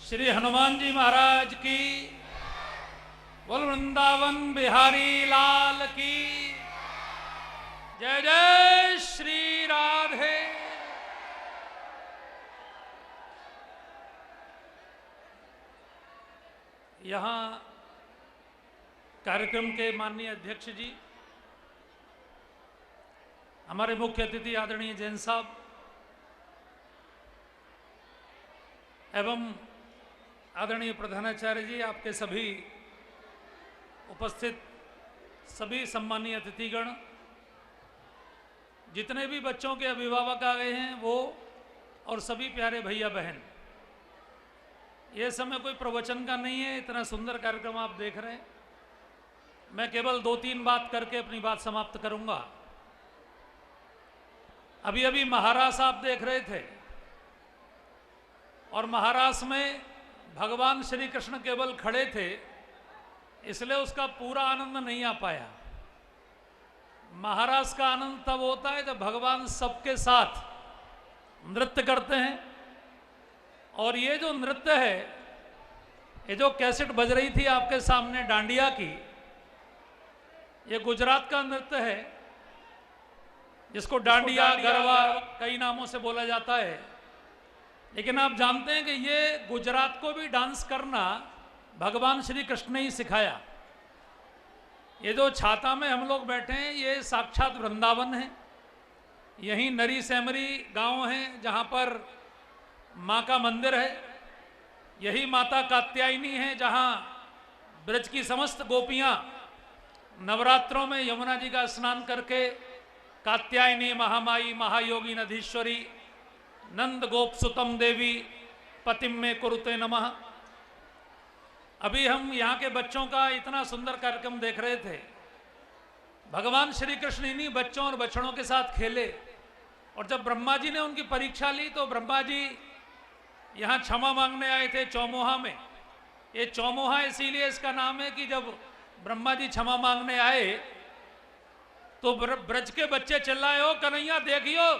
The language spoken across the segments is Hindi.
श्री हनुमान जी महाराज की, बोल वृंदावन बिहारी लाल की जय। जय श्री राधे। यहाँ कार्यक्रम के माननीय अध्यक्ष जी, हमारे मुख्य अतिथि आदरणीय जैन साहब एवं आदरणीय प्रधानाचार्य जी, आपके सभी उपस्थित सभी सम्मानीय अतिथिगण, जितने भी बच्चों के अभिभावक आ गए हैं वो, और सभी प्यारे भैया बहन, ये समय कोई प्रवचन का नहीं है, इतना सुंदर कार्यक्रम आप देख रहे हैं। मैं केवल 2-3 बात करके अपनी बात समाप्त करूंगा। अभी अभी महारास आप देख रहे थे, और महारास में भगवान श्री कृष्ण केवल खड़े थे, इसलिए उसका पूरा आनंद नहीं आ पाया। महारास का आनंद तब होता है जब भगवान सबके साथ नृत्य करते हैं। और ये जो नृत्य है, ये जो कैसेट बज रही थी आपके सामने डांडिया की, ये गुजरात का नृत्य है, जिसको डांडिया गरबा कई नामों से बोला जाता है। लेकिन आप जानते हैं कि ये गुजरात को भी डांस करना भगवान श्री कृष्ण ने ही सिखाया। ये जो छाता में हम लोग बैठे हैं, ये साक्षात वृंदावन है। यहीं नरी सैमरी गांव है जहां पर माँ का मंदिर है। यही माता कात्यायनी है जहां ब्रज की समस्त गोपियां नवरात्रों में यमुना जी का स्नान करके कात्यायनी महामाई महायोगी नधीश्वरी नंद गोप सुतम देवी पतिम में कुरुते नमः। अभी हम यहाँ के बच्चों का इतना सुंदर कार्यक्रम देख रहे थे। भगवान श्री कृष्ण इन्हीं बच्चों और बछड़ों के साथ खेले। और जब ब्रह्मा जी ने उनकी परीक्षा ली तो ब्रह्मा जी यहाँ क्षमा मांगने आए थे चौमोहा में। ये चौमोहा इसीलिए इसका नाम है कि जब ब्रह्मा जी क्षमा मांगने आए तो ब्रज के बच्चे चिल्लाए, हो कन्हैया देखियो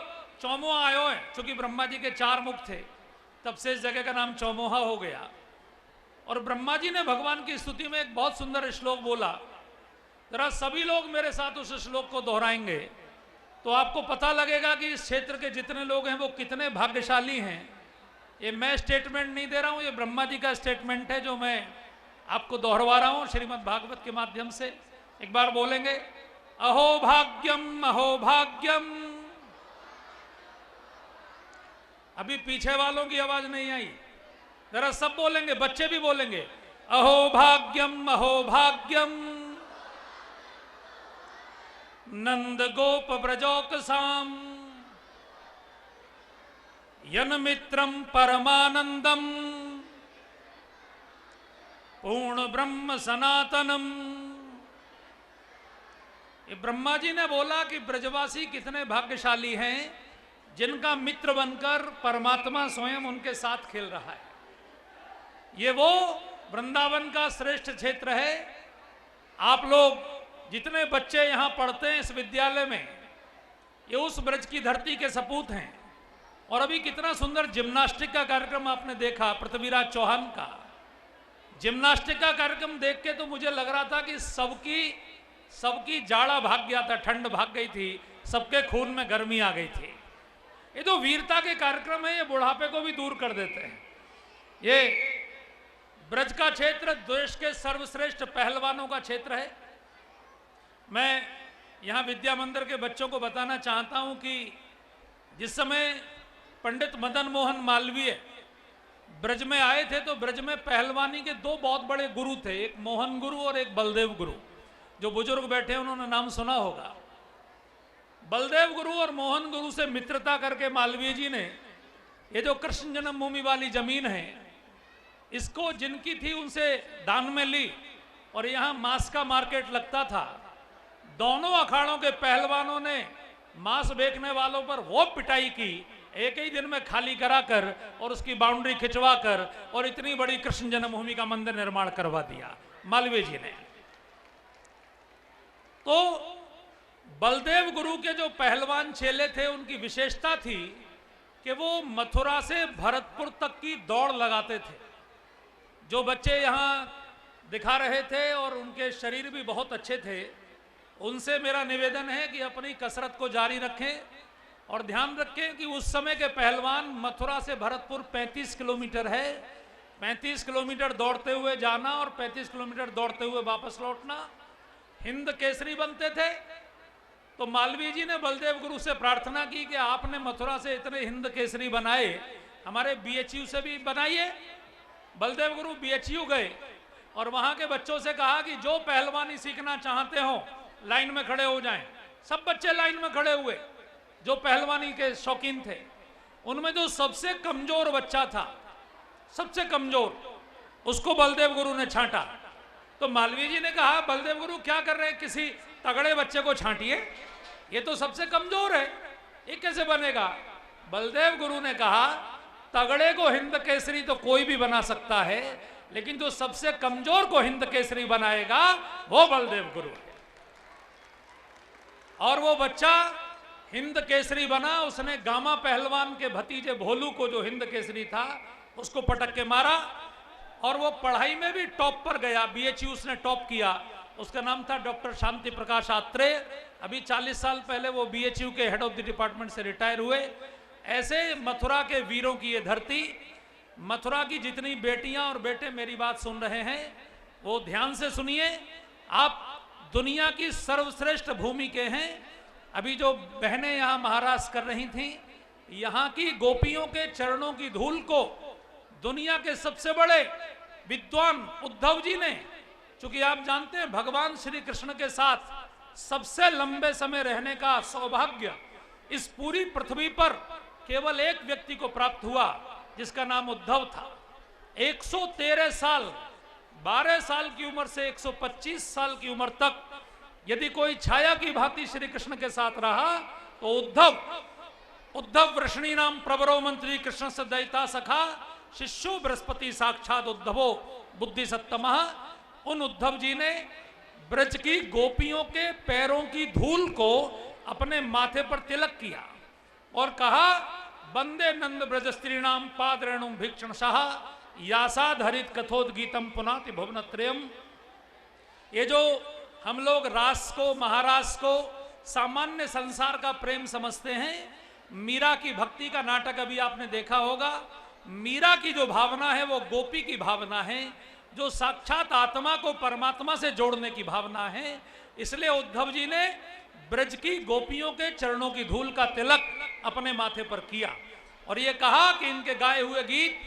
चौमोहा आयो है। चूंकि ब्रह्मा जी के 4 मुख थे, तब से इस जगह का नाम चौमोहा हो गया। और ब्रह्मा जी ने भगवान की स्तुति में एक बहुत सुंदर श्लोक बोला। जरा सभी लोग मेरे साथ उस श्लोक को दोहराएंगे तो आपको पता लगेगा कि इस क्षेत्र के जितने लोग हैं वो कितने भाग्यशाली हैं। ये मैं स्टेटमेंट नहीं दे रहा हूं, ये ब्रह्मा जी का स्टेटमेंट है जो मैं आपको दोहरवा रहा हूं श्रीमद् भागवत के माध्यम से। एक बार बोलेंगे, अहो भाग्यम अहो भाग्यम। अभी पीछे वालों की आवाज नहीं आई, जरा सब बोलेंगे, बच्चे भी बोलेंगे, अहो भाग्यम अहो भाग्यम। नंद गोप ब्रजोक साम यन मित्रम परमानंदम पूर्ण ब्रह्म सनातनम। ये ब्रह्मा जी ने बोला कि ब्रजवासी कितने भाग्यशाली हैं जिनका मित्र बनकर परमात्मा स्वयं उनके साथ खेल रहा है। ये वो वृंदावन का श्रेष्ठ क्षेत्र है। आप लोग जितने बच्चे यहाँ पढ़ते हैं इस विद्यालय में, ये उस ब्रज की धरती के सपूत हैं। और अभी कितना सुंदर जिम्नास्टिक का कार्यक्रम आपने देखा पृथ्वीराज चौहान का। जिम्नास्टिक का कार्यक्रम देख के तो मुझे लग रहा था कि सबकी जाड़ा भाग गया था, ठंड भाग गई थी, सबके खून में गर्मी आ गई थी। ये जो वीरता के कार्यक्रम है, ये बुढ़ापे को भी दूर कर देते हैं। ये ब्रज का क्षेत्र देश के सर्वश्रेष्ठ पहलवानों का क्षेत्र है। मैं यहाँ विद्या मंदिर के बच्चों को बताना चाहता हूँ कि जिस समय पंडित मदन मोहन मालवीय ब्रज में आए थे तो ब्रज में पहलवानी के 2 बहुत बड़े गुरु थे, एक मोहन गुरु और एक बलदेव गुरु। जो बुजुर्ग बैठे हैं उन्होंने नाम सुना होगा। बलदेव गुरु और मोहन गुरु से मित्रता करके मालवीय जी ने ये जो कृष्ण जन्मभूमि वाली जमीन है, इसको जिनकी थी उनसे दान में ली। और यहाँ मांस का मार्केट लगता था। दोनों अखाड़ों के पहलवानों ने मांस बेचने वालों पर वो पिटाई की, एक ही दिन में खाली कराकर और उसकी बाउंड्री खिंचवा कर और इतनी बड़ी कृष्ण जन्मभूमि का मंदिर निर्माण करवा दिया मालवीय जी ने। तो बलदेव गुरु के जो पहलवान चेले थे, उनकी विशेषता थी कि वो मथुरा से भरतपुर तक की दौड़ लगाते थे। जो बच्चे यहाँ दिखा रहे थे और उनके शरीर भी बहुत अच्छे थे, उनसे मेरा निवेदन है कि अपनी कसरत को जारी रखें और ध्यान रखें कि उस समय के पहलवान मथुरा से भरतपुर 35 किलोमीटर है, 35 किलोमीटर दौड़ते हुए जाना और 35 किलोमीटर दौड़ते हुए वापस लौटना, हिंद केसरी बनते थे। तो मालवीय जी ने बलदेव गुरु से प्रार्थना की कि आपने मथुरा से इतने हिंद केसरी बनाए, हमारे बीएचयू से भी बनाइए। बलदेव गुरु बीएचयू गए और वहां के बच्चों से कहा कि जो पहलवानी सीखना चाहते हो लाइन में खड़े हो जाएं। सब बच्चे लाइन में खड़े हुए जो पहलवानी के शौकीन थे। उनमें जो सबसे कमजोर बच्चा था, सबसे कमजोर, उसको बलदेव गुरु ने छांटा। तो मालवीय जी ने कहा, बलदेव गुरु क्या कर रहे हैं, किसी तगड़े बच्चे को छांटिए, ये तो सबसे कमजोर है, ये कैसे बनेगा। बलदेव गुरु ने कहा, तगड़े को हिंद केसरी तो कोई भी बना सकता है, लेकिन जो सबसे कमजोर को हिंद केसरी बनाएगा वो बलदेव गुरु है। और वो बच्चा हिंद केसरी बना। उसने गामा पहलवान के भतीजे भोलू को, जो हिंद केसरी था, उसको पटक के मारा और वो पढ़ाई में भी टॉप पर गया। बीएचयू उसने टॉप किया। उसका नाम था डॉक्टर शांति प्रकाश आत्रेय। अभी 40 साल पहले वो बीएचयू के हेड ऑफ द डिपार्टमेंट से रिटायर हुए। ऐसे मथुरा के वीरों की ये धरती, मथुरा की जितनी बेटियां और बेटे मेरी बात सुन रहे हैं वो ध्यान से सुनिए। आप दुनिया की सर्वश्रेष्ठ भूमि के हैं। अभी जो बहनें यहाँ महाराज कर रही थी, यहाँ की गोपियों के चरणों की धूल को दुनिया के सबसे बड़े विद्वान उद्धव जी ने, चूंकि आप जानते हैं भगवान श्री कृष्ण के साथ सबसे लंबे समय रहने का सौभाग्य इस पूरी पृथ्वी पर केवल एक व्यक्ति को प्राप्त हुआ, जिसका नाम उद्धव था। 113 साल, 12 साल की उम्र से 125 साल की उम्र तक यदि कोई छाया की भांति श्री कृष्ण के साथ रहा तो उद्धव वृष्णी नाम प्रवरो मंत्री कृष्ण से दयिता सखा शिष्यो बृहस्पति साक्षात उद्धवो बुद्धि सत्तमः। उन उद्धव जी ने ब्रज की गोपियों के पैरों की धूल को अपने माथे पर तिलक किया और कहा, वंदे नंद ब्रज स्त्री नाम पाद रेणु भीक्षण शाह यासाद हरित कथोदगीतम पुनाति भुवनत्रयम। ये जो हम लोग रास को, महारास को सामान्य संसार का प्रेम समझते हैं, मीरा की भक्ति का नाटक अभी आपने देखा होगा। मीरा की जो भावना है वो गोपी की भावना है, जो साक्षात आत्मा को परमात्मा से जोड़ने की भावना है। इसलिए उद्धव जी ने ब्रज की गोपियों के चरणों की धूल का तिलक अपने माथे पर किया और ये कहा कि इनके गाए हुए गीत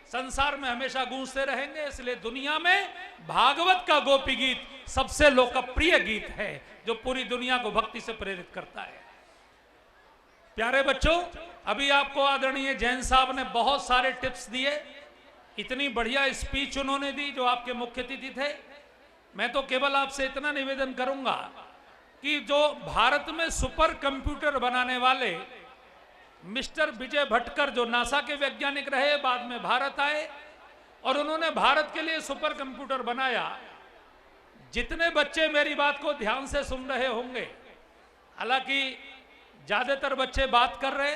संसार में हमेशा गूंजते रहेंगे। इसलिए दुनिया में भागवत का गोपी गीत सबसे लोकप्रिय गीत है, जो पूरी दुनिया को भक्ति से प्रेरित करता है। प्यारे बच्चों, अभी आपको आदरणीय जैन साहब ने बहुत सारे टिप्स दिए, इतनी बढ़िया स्पीच उन्होंने दी जो आपके मुख्य अतिथि थे। मैं तो केवल आपसे इतना निवेदन करूंगा कि जो भारत में सुपर कंप्यूटर बनाने वाले मिस्टर विजय भटकर, जो नासा के वैज्ञानिक रहे, बाद में भारत आए और उन्होंने भारत के लिए सुपर कंप्यूटर बनाया। जितने बच्चे मेरी बात को ध्यान से सुन रहे होंगे, हालांकि ज्यादातर बच्चे बात कर रहे,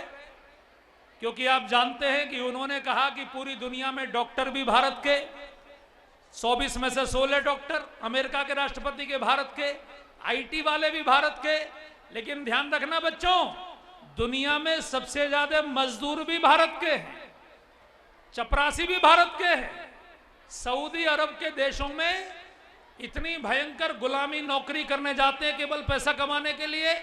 क्योंकि आप जानते हैं कि उन्होंने कहा कि पूरी दुनिया में डॉक्टर भी भारत के, 24 में से 16 डॉक्टर अमेरिका के राष्ट्रपति के भारत के, आईटी वाले भी भारत के। लेकिन ध्यान रखना बच्चों, दुनिया में सबसे ज्यादा मजदूर भी भारत के हैं, चपरासी भी भारत के हैं। सऊदी अरब के देशों में इतनी भयंकर गुलामी नौकरी करने जाते हैं केवल पैसा कमाने के लिए।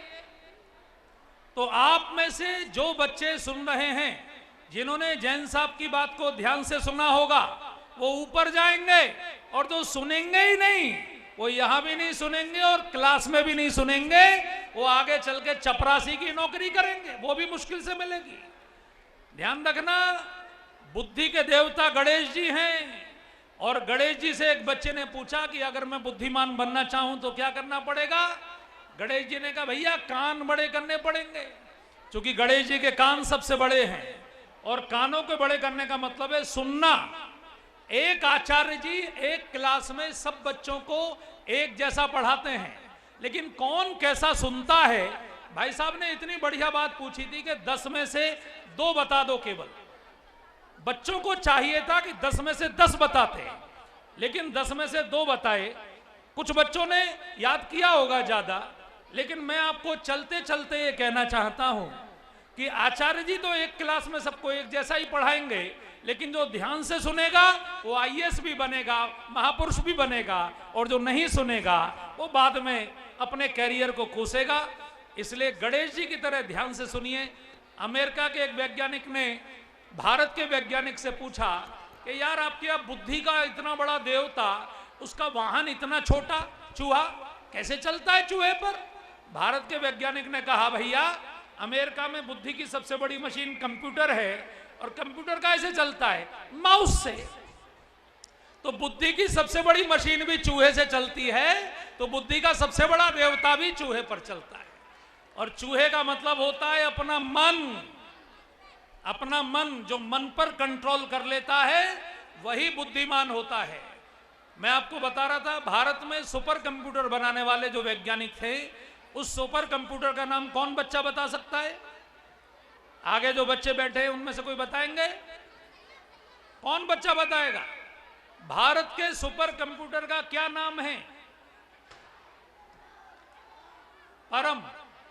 तो आप में से जो बच्चे सुन रहे हैं, जिन्होंने जैन साहब की बात को ध्यान से सुना होगा, वो ऊपर जाएंगे, और जो सुनेंगे ही नहीं वो यहां भी नहीं सुनेंगे और क्लास में भी नहीं सुनेंगे, वो आगे चल के चपरासी की नौकरी करेंगे, वो भी मुश्किल से मिलेगी। ध्यान रखना, बुद्धि के देवता गणेश जी हैं, और गणेश जी से एक बच्चे ने पूछा कि अगर मैं बुद्धिमान बनना चाहूं तो क्या करना पड़ेगा। गणेश जी ने कहा, भैया कान बड़े करने पड़ेंगे, क्योंकि गणेश जी के कान सबसे बड़े हैं, और कानों को बड़े करने का मतलब है सुनना। एक आचार्य जी एक क्लास में सब बच्चों को एक जैसा पढ़ाते हैं, लेकिन कौन कैसा सुनता है। भाई साहब ने इतनी बढ़िया बात पूछी थी कि 10 में से 2 बता दो केवल। बच्चों को चाहिए था कि 10 में से 10 बताते, लेकिन 10 में से 2 बताए। कुछ बच्चों ने याद किया होगा ज्यादा, लेकिन मैं आपको चलते चलते ये कहना चाहता हूं कि आचार्य जी तो एक क्लास में सबको एक जैसा ही पढ़ाएंगे, लेकिन जो ध्यान से सुनेगा वो आईएएस भी बनेगा, महापुरुष भी बनेगा, और जो नहीं सुनेगा वो बाद में अपने कैरियर को कोसेगा। इसलिए गणेश जी की तरह ध्यान से सुनिए। अमेरिका के एक वैज्ञानिक ने भारत के वैज्ञानिक से पूछा कि यार आपकी अब बुद्धि का इतना बड़ा देवता, उसका वाहन इतना छोटा चूहा कैसे चलता है चूहे पर? भारत के वैज्ञानिक ने कहा भैया अमेरिका में बुद्धि की सबसे बड़ी मशीन कंप्यूटर है, और कंप्यूटर कैसे चलता है? माउस से। तो बुद्धि की सबसे बड़ी मशीन भी चूहे से चलती है, तो बुद्धि का सबसे बड़ा देवता भी चूहे पर चलता है। और चूहे का मतलब होता है अपना मन। अपना मन, जो मन पर कंट्रोल कर लेता है वही बुद्धिमान होता है। मैं आपको बता रहा था भारत में सुपर कंप्यूटर बनाने वाले जो वैज्ञानिक थे, उस सुपर कंप्यूटर का नाम कौन बच्चा बता सकता है? आगे जो बच्चे बैठे हैं उनमें से कोई बताएंगे? कौन बच्चा बताएगा? भारत के सुपर कंप्यूटर का क्या नाम है? परम।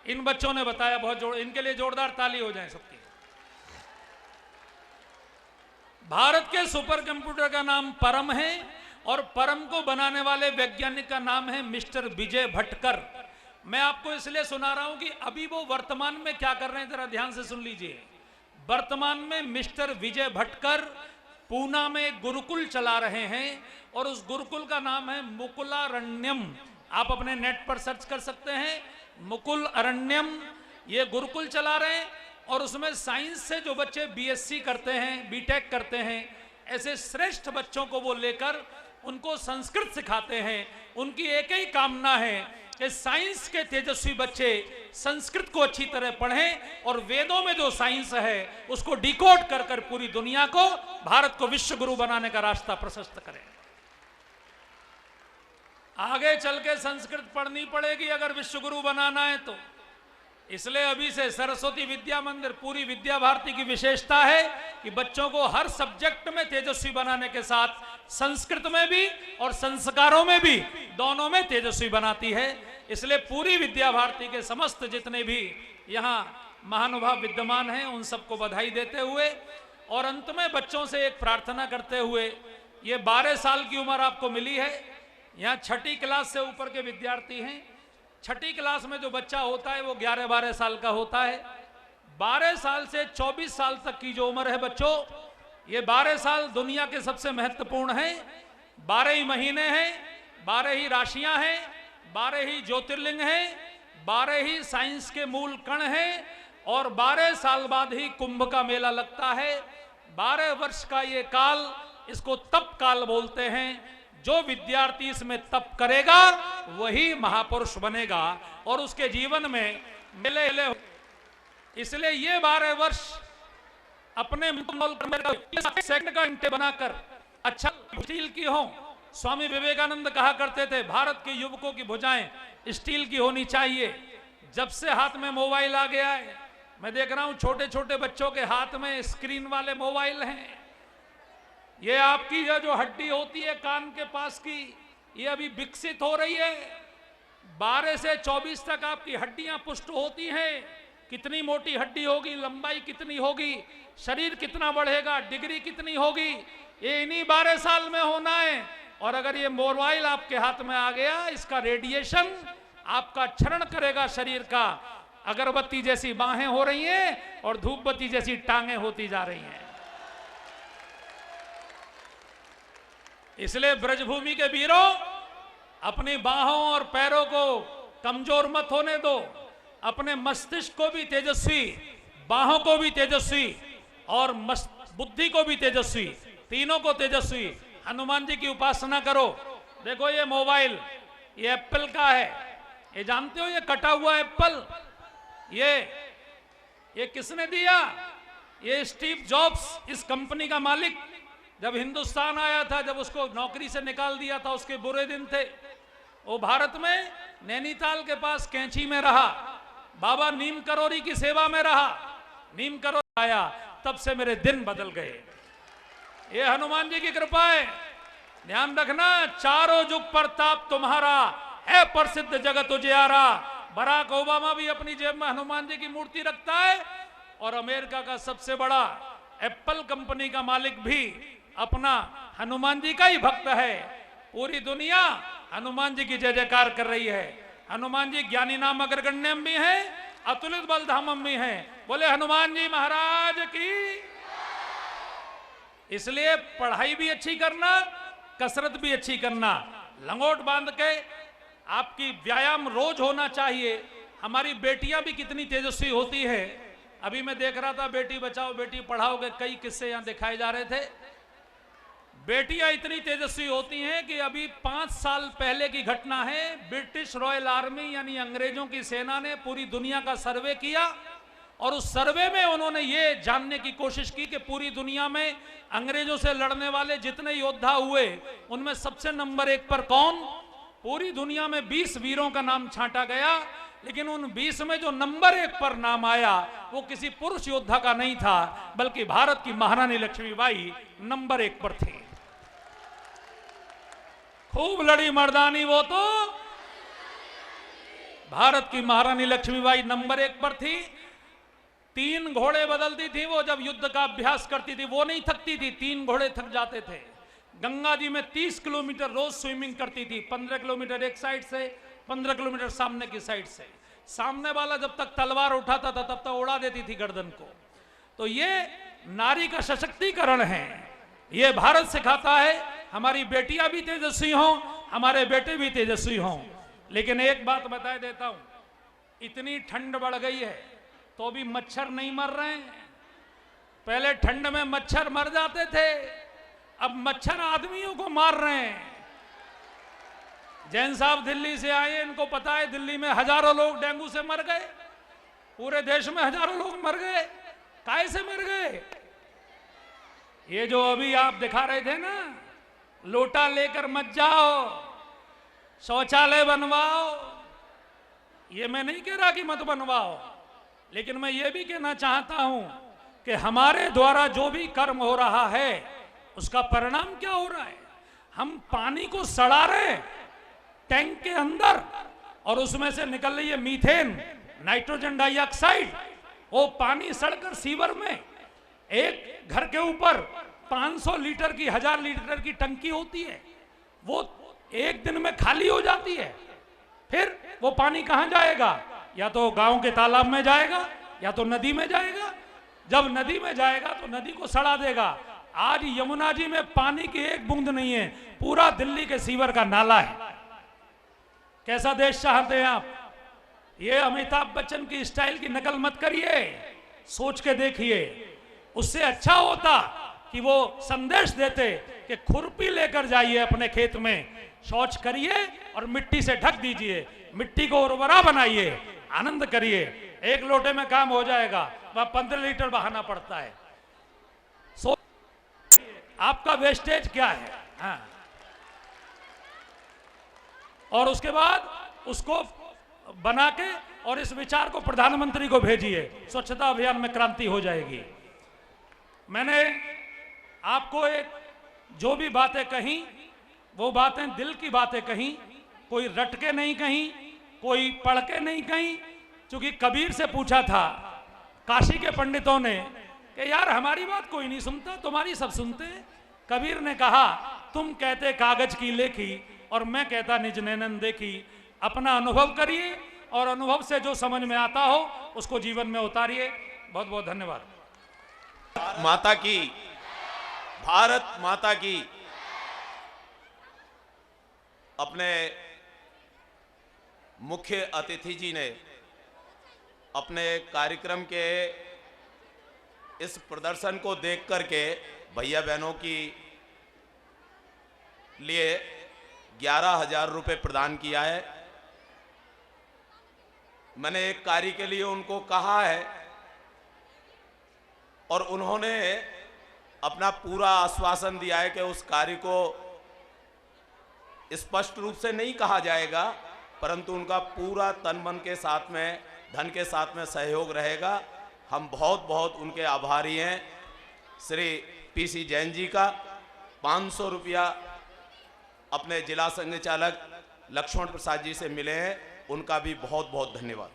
इन बच्चों ने बताया, बहुत इनके लिए जोरदार ताली हो जाए सबकी। भारत के सुपर कंप्यूटर का नाम परम है, और परम को बनाने वाले वैज्ञानिक का नाम है मिस्टर विजय भटकर। मैं आपको इसलिए सुना रहा हूं कि अभी वो वर्तमान में क्या कर रहे हैं, जरा ध्यान से सुन लीजिए। वर्तमान में मिस्टर विजय भटकर पूना में गुरुकुल चला रहे हैं, और उस गुरुकुल का नाम है मुकुलारण्यम। आप अपने नेट पर सर्च कर सकते हैं, मुकुल अरण्यम। ये गुरुकुल चला रहे हैं, और उसमें साइंस से जो बच्चे बीएससी करते हैं, बीटेक करते हैं, ऐसे श्रेष्ठ बच्चों को वो लेकर उनको संस्कृत सिखाते हैं। उनकी एक ही कामना है कि साइंस के तेजस्वी बच्चे संस्कृत को अच्छी तरह पढ़ें, और वेदों में जो साइंस है उसको डिकोड कर कर पूरी दुनिया को, भारत को विश्व गुरु बनाने का रास्ता प्रशस्त करें। आगे चल के संस्कृत पढ़नी पड़ेगी अगर विश्व गुरु बनाना है तो। इसलिए अभी से सरस्वती विद्या मंदिर, पूरी विद्या भारती की विशेषता है कि बच्चों को हर सब्जेक्ट में तेजस्वी बनाने के साथ संस्कृत में भी और संस्कारों में भी, दोनों में तेजस्वी बनाती है। इसलिए पूरी विद्या भारती के समस्त जितने भी यहाँ महानुभाव विद्यमान हैं उन सबको बधाई देते हुए, और अंत में बच्चों से एक प्रार्थना करते हुए, ये 12 साल की उम्र आपको मिली है, यहाँ 6ठी क्लास से ऊपर के विद्यार्थी हैं। 6ठी क्लास में जो बच्चा होता है वो 11-12 साल का होता है। 12 साल से 24 साल तक की जो उम्र है बच्चों, ये 12 साल दुनिया के सबसे महत्वपूर्ण हैं। 12 ही महीने हैं, 12 ही राशियां हैं, 12 ही ज्योतिर्लिंग हैं, 12 ही साइंस के मूल कण हैं, और 12 साल बाद ही कुंभ का मेला लगता है। 12 वर्ष का ये काल, इसको तप काल बोलते हैं। जो विद्यार्थी इसमें तप करेगा वही महापुरुष बनेगा, और उसके जीवन में मेले। इसलिए ये 12 वर्ष अपने सेकंड का इंटे बनाकर अच्छा स्टील की हो। स्वामी विवेकानंद कहा करते थे भारत के युवकों की भुजाएं स्टील की होनी चाहिए। जब से हाथ में मोबाइल आ गया है, मैं देख रहा हूं छोटे छोटे बच्चों के हाथ में स्क्रीन वाले मोबाइल हैं। ये आपकी जो हड्डी होती है कान के पास की, ये अभी विकसित हो रही है। 12 से 24 तक आपकी हड्डियां पुष्ट होती हैं। कितनी मोटी हड्डी होगी, लंबाई कितनी होगी, शरीर कितना बढ़ेगा, डिग्री कितनी होगी, ये इन्हीं 12 साल में होना है। और अगर ये मोबाइल आपके हाथ में आ गया, इसका रेडिएशन आपका क्षरण करेगा शरीर का। अगरबत्ती जैसी बाहें हो रही हैं और धूपबत्ती जैसी टांगें होती जा रही हैं। इसलिए ब्रजभूमि के वीरों, अपनी बाहों और पैरों को कमजोर मत होने दो। अपने मस्तिष्क को भी तेजस्वी, बाहों को भी तेजस्वी, और बुद्धि को भी तेजस्वी, तीनों को तेजस्वी। हनुमान जी की उपासना करो। देखो ये मोबाइल, ये एप्पल का है। ये जानते हो ये कटा हुआ एप्पल, ये किसने दिया? ये स्टीव जॉब्स, इस कंपनी का मालिक, जब हिंदुस्तान आया था, जब उसको नौकरी से निकाल दिया था, उसके बुरे दिन थे। वो भारत में नैनीताल के पास कैंची में रहा, बाबा नीम करोरी की सेवा में रहा। नीम करोरी आया, तब से मेरे दिन बदल गए। ये हनुमान जी की कृपा है। ध्यान रखना, चारों जुग प्रताप तुम्हारा है प्रसिद्ध जगत उजियारा। बराक ओबामा भी अपनी जेब में हनुमान जी की मूर्ति रखता है और अमेरिका का सबसे बड़ा एप्पल कंपनी का मालिक भी अपना हनुमान जी का ही भक्त है। पूरी दुनिया हनुमान जी की जय जयकार कर रही है। हनुमान जी ज्ञानी नाम अग्रगण्यम भी हैं, अतुलित बलधामम भी हैं। बोले हनुमान जी महाराज की। इसलिए पढ़ाई भी अच्छी करना, कसरत भी अच्छी करना, लंगोट बांध के आपकी व्यायाम रोज होना चाहिए। हमारी बेटियां भी कितनी तेजस्वी होती है। अभी मैं देख रहा था बेटी बचाओ बेटी पढ़ाओ के कई किस्से यहां दिखाए जा रहे थे। बेटियां इतनी तेजस्वी होती हैं कि अभी 5 साल पहले की घटना है। ब्रिटिश रॉयल आर्मी यानी अंग्रेजों की सेना ने पूरी दुनिया का सर्वे किया और उस सर्वे में उन्होंने ये जानने की कोशिश की कि पूरी दुनिया में अंग्रेजों से लड़ने वाले जितने योद्धा हुए उनमें सबसे नंबर 1 पर कौन। पूरी दुनिया में 20 वीरों का नाम छांटा गया, लेकिन उन 20 में जो नंबर 1 पर नाम आया वो किसी पुरुष योद्धा का नहीं था, बल्कि भारत की महारानी लक्ष्मीबाई नंबर 1 पर थी। खूब लड़ी मर्दानी वो तो भारत की महारानी लक्ष्मीबाई नंबर 1 पर थी। 3 घोड़े बदलती थी वो जब युद्ध का अभ्यास करती थी। वो नहीं थकती थी, 3 घोड़े थक जाते थे। गंगा जी में 30 किलोमीटर रोज स्विमिंग करती थी। 15 किलोमीटर एक साइड से, 15 किलोमीटर सामने की साइड से। सामने वाला जब तक तलवार उठाता था तब तक उड़ा देती थी गर्दन को। तो ये नारी का सशक्तिकरण है। ये भारत सिखाता है हमारी बेटियां भी तेजस्वी हों, हमारे बेटे भी तेजस्वी हों। लेकिन एक बात बता देता हूं, इतनी ठंड बढ़ गई है तो भी मच्छर नहीं मर रहे हैं। पहले ठंड में मच्छर मर जाते थे, अब मच्छर आदमियों को मार रहे हैं। जैन साहब दिल्ली से आए, इनको पता है दिल्ली में हजारों लोग डेंगू से मर गए। पूरे देश में हजारों लोग मर गए। काहे से मर गए? ये जो अभी आप दिखा रहे थे ना, लोटा लेकर मत जाओ, शौचालय बनवाओ, ये मैं नहीं कह रहा कि मत बनवाओ, लेकिन मैं ये भी कहना चाहता हूं कि हमारे द्वारा जो भी कर्म हो रहा है उसका परिणाम क्या हो रहा है। हम पानी को सड़ा रहे हैं टैंक के अंदर और उसमें से निकल रही है मीथेन, नाइट्रोजन डाइऑक्साइड। वो पानी सड़कर सीवर में, एक घर के ऊपर 500 लीटर की 1000 लीटर की टंकी होती है, वो एक दिन में खाली हो जाती है। फिर वो पानी कहां जाएगा? या तो गांव के तालाब में जाएगा या तो नदी में जाएगा। जब नदी में जाएगा तो नदी को सड़ा देगा। आज यमुना जी में पानी की एक बूंद नहीं है, पूरा दिल्ली के सीवर का नाला है। कैसा देश चाहते हैं आप? ये अमिताभ बच्चन की स्टाइल की नकल मत करिए, सोच के देखिए। उससे अच्छा होता कि वो संदेश देते कि खुरपी लेकर जाइए अपने खेत में, शौच करिए और मिट्टी से ढक दीजिए, मिट्टी को उर्वरा बनाइए, आनंद करिए। 1 लोटे में काम हो जाएगा, वह 15 लीटर बहाना पड़ता है। आपका वेस्टेज क्या है? हाँ। और उसके बाद उसको बना के और इस विचार को प्रधानमंत्री को भेजिए, स्वच्छता अभियान में क्रांति हो जाएगी। मैंने आपको जो भी बातें कही वो बातें दिल की बातें कही, कोई रट के नहीं कही, कोई पढ़ के नहीं कही। क्योंकि कबीर से पूछा था काशी के पंडितों ने कि यार हमारी बात कोई नहीं सुनता, तुम्हारी सब सुनते हैं। कबीर ने कहा तुम कहते कागज की लेखी और मैं कहता निज नैनन देखी। अपना अनुभव करिए और अनुभव से जो समझ में आता हो उसको जीवन में उतारिए। बहुत बहुत धन्यवाद। माता की, भारत माता की। अपने मुख्य अतिथि जी ने अपने कार्यक्रम के इस प्रदर्शन को देख करके भैया बहनों की लिए 11,000 रुपये प्रदान किया है। मैंने एक कार्य के लिए उनको कहा है और उन्होंने अपना पूरा आश्वासन दिया है कि उस कार्य को स्पष्ट रूप से नहीं कहा जाएगा, परंतु उनका पूरा तन मन के साथ में, धन के साथ में सहयोग रहेगा। हम बहुत बहुत उनके आभारी हैं। श्री पीसी जैन जी का 500 रुपया अपने जिला संघ चालक लक्ष्मण प्रसाद जी से मिले हैं, उनका भी बहुत बहुत धन्यवाद।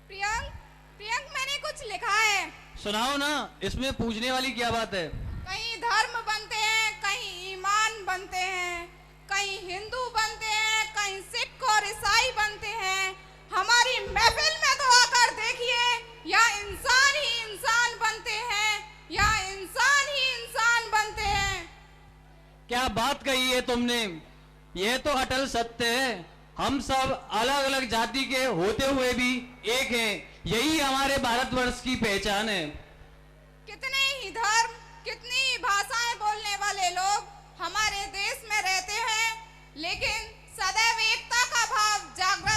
प्रियंक, प्रियंक मैंने कुछ लिखा है। सुनाओ ना, इसमें पूछने वाली क्या बात है? कहीं धर्म बनते हैं, कहीं ईमान बनते हैं, कहीं हिंदू बनते हैं, कहीं सिख और ईसाई बनते हैं। हमारी महफिल में तो आकर देखिए, या इंसान ही इंसान बनते हैं या इंसान ही इंसान बनते हैं। क्या बात कही है तुमने, यह तो अटल सत्य है। हम सब अलग अलग जाति के होते हुए भी एक हैं, यही हमारे भारतवर्ष की पहचान है। कितने ही धर्म, कितनी ही भाषाएं बोलने वाले लोग हमारे देश में रहते हैं, लेकिन सदैव एकता का भाव जागृत